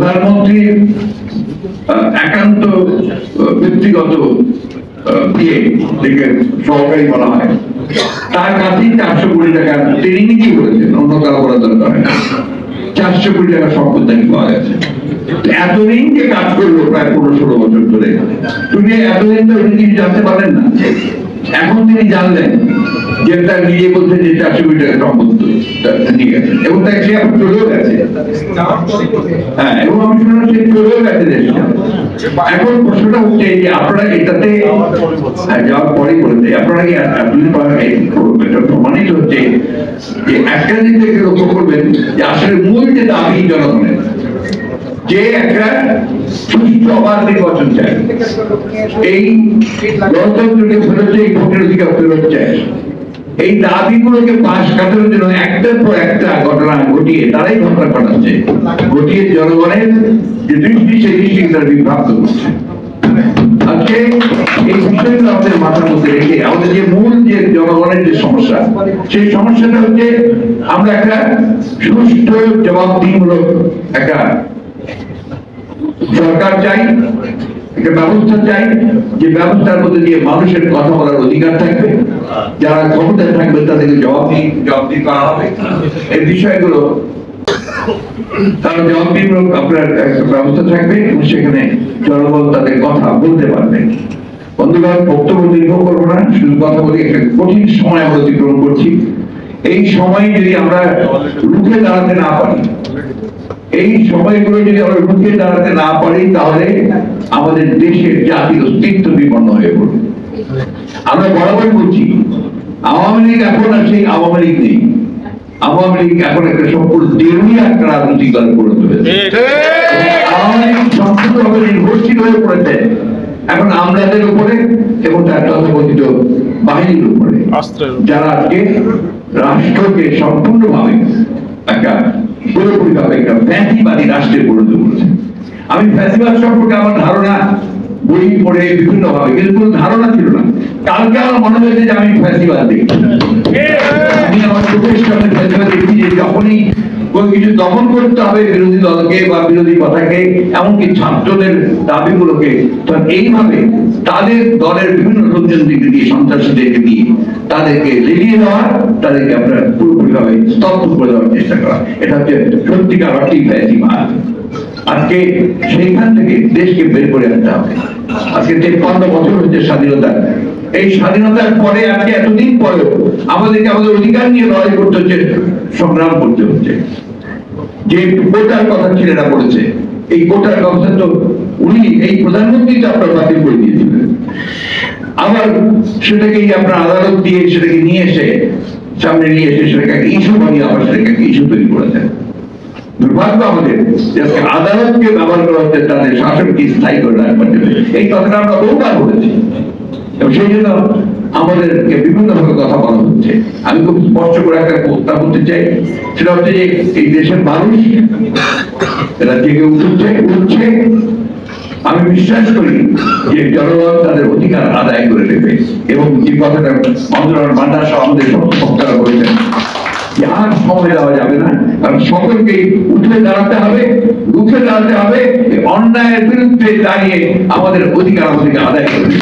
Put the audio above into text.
প্রধানমন্ত্রীর একান্ত ব্যক্তিগত সহকারী বলা হয়, তার কাছেই 400 কোটি টাকা তিনি নিজেই বলেছেন, অন্য কারো করার দরকার হয় না। 400 কোটি টাকা সম্পদ নাকি পাওয়া গেছে। এতদিন যে কাজ করলো প্রায় 15-16 বছর ধরে, তুমি এতদিন তো উনি কিছু জানতে পারেন না। এখন তিনি জানলেন যে তার নিজে বলছে যে 400 কোটি টাকা সম্পদ নিয়ে গেছে, এবং তাকে সে এখন চলেও গেছে। হ্যাঁ, এবং আমি শুনলাম সে চলেও গেছে দেশটা। এখন প্রশ্নটা হচ্ছে যে আপনারা এটাতে যাওয়ার পরেই বলেছে, আপনারা কি এটা প্রমাণিত হচ্ছে যে একটা জিনিস লক্ষ্য করবেন যে আসলে মূল যে দাবি জনগণের, যে একটা সুষ্ঠু অবাধ নির্বাচন চাই, এই গণতন্ত্রকে ফেরত চাই, ভোটের অধিকার ফেরত চাই, এই দাবিগুলোকে পাশ কাটানোর জন্য একটার পর একটা ঘটনা ঘটিয়ে তারাই ঘটনা ঘটাচ্ছে, ঘটিয়ে জনগণের যে দৃষ্টি সেই দৃষ্টিকে তারা বিভ্রান্ত করছে। আজকে এই বিষয়গুলো আমাদের মাথার মধ্যে রেখে আমাদের যে মূল যে জনগণের যে সমস্যা, সেই সমস্যাটা হচ্ছে আমরা একটা সুষ্ঠু জবাবদিহিমূলক একটা সরকার চাই, একটা ব্যবস্থা চাই, যে ব্যবস্থার মধ্যে দিয়ে মানুষের কথা বলার অধিকার থাকবে, যারা ক্ষমতায় থাকবে তাদেরকে জবাবদিহি করা হবে। এই বিষয়গুলো তারা জবাবদিহিমূলক আপনার একটা ব্যবস্থা থাকবে এবং সেখানে জনগণ তাদের কথা বলতে পারবে। বন্ধুগণ, বক্তব্য দীর্ঘ করবো না, শুধু কথা বলি। একটা কঠিন সময় আমরা অতিক্রম করছি। এই সময় যদি আমরা রুখে দাঁড়াতে না পারি, এই সময়গুলো যদি আমরা রুখে দাঁড়াতে না পারি, তাহলে আমাদের দেশের জাতির অস্তিত্ব বিপন্ন হয়ে পড়বে। আমরা বরাবর বলছি, আওয়ামী লীগ এখন আর সেই আওয়ামী লীগ নেই। আওয়ামী লীগ এখন একটা সম্পূর্ণ দেউলিয়া একটা রাজনৈতিক দল করে তুলেছে। আওয়ামী লীগ সম্পূর্ণভাবে নির্ভরশীল হয়ে পড়েছে এখন আমলাদের উপরে এবং তার তথাকথিত বাহিনীর উপরে, যারা আজকে রাষ্ট্রকে সম্পূর্ণভাবে একটা পুরোপুরিভাবে একটা ফ্যাসিবাদী রাষ্ট্রে পরিণত করেছে। আমি ফ্যাসিবাদ সম্পর্কে আমার ধারণা বই পড়ে বিভিন্ন ভাবে, কিন্তু কোনো ধারণা ছিল না। কালকে আমার মনে হয়েছে যে আমি ফ্যাসিবাদ দেখি। আমি আমার চোখের সামনে ফ্যাসিবাদ দেখছি যে যখনই কোনো কিছু দমন করতে হবে বিরোধী দলকে বা বিরোধী কথাকে, এমনকি ছাত্রদের দাবিগুলোকে, তখন এইভাবে তাদের দলের বিভিন্ন লোকজনদেরকে দিয়ে, সন্ত্রাসীদেরকে দিয়ে তাদেরকে লেলিয়ে দেওয়া, তাদেরকে আপনার পুরোপুরিভাবে স্তব্ধ করে দেওয়ার চেষ্টা করা, এটা হচ্ছে সত্যিকার অর্থেই ফ্যাসিবাদ। আজকে সেইখান থেকে দেশকে বের করে আনতে হবে। আজকে 53 বছর হচ্ছে স্বাধীনতা। এই স্বাধীনতার পরে আজকে এতদিন পরেও আমাদেরকে আমাদের অধিকার নিয়ে লড়াই করতে হচ্ছে, সংগ্রাম করতে হচ্ছে। যে কোটার কথা ছেলেরা বলেছে, এই কোটার ব্যবস্থা তো উনি এই প্রধানমন্ত্রী তো আপনার বাতিল করে দিয়েছিলেন। আবার সেটাকেই আপনার আদালত দিয়ে সেটাকে নিয়ে এসে সামনে নিয়ে এসে সেটাকে ইস্যু বানিয়ে আবার সেটাকে ইস্যু তৈরি করেছেন। দুর্ভাগ্য আমাদের আদালতকে ব্যবহার করা হচ্ছে তাদের শাসনকে স্থায়ী করে রাখবার জন্য। এই কথাটা আমরা বহুবার বলেছি এবং সেই জন্য আমাদেরকে বিভিন্ন ভাবে কথা বলা হচ্ছে। আমি খুব স্পষ্ট করে একটা কথা বলতে চাই, সেটা হচ্ছে যে এই দেশের মানুষ এরা জেগে উঠছে। আমি বিশ্বাস করি যে জনগণ তাদের অধিকার আদায় করে নেবে এবং যে কথাটা মন্ত্রণালয় মান্না সহ আমাদের সমস্ত বক্তারা বলেছেন, আর সময় দেওয়া যাবে না, কারণ সকলকে উঠে দাঁড়াতে হবে, রুখে দাঁড়াতে হবে, অন্যায়ের বিরুদ্ধে দাঁড়িয়ে আমাদের অধিকার আমাদেরকে আদায় করবে।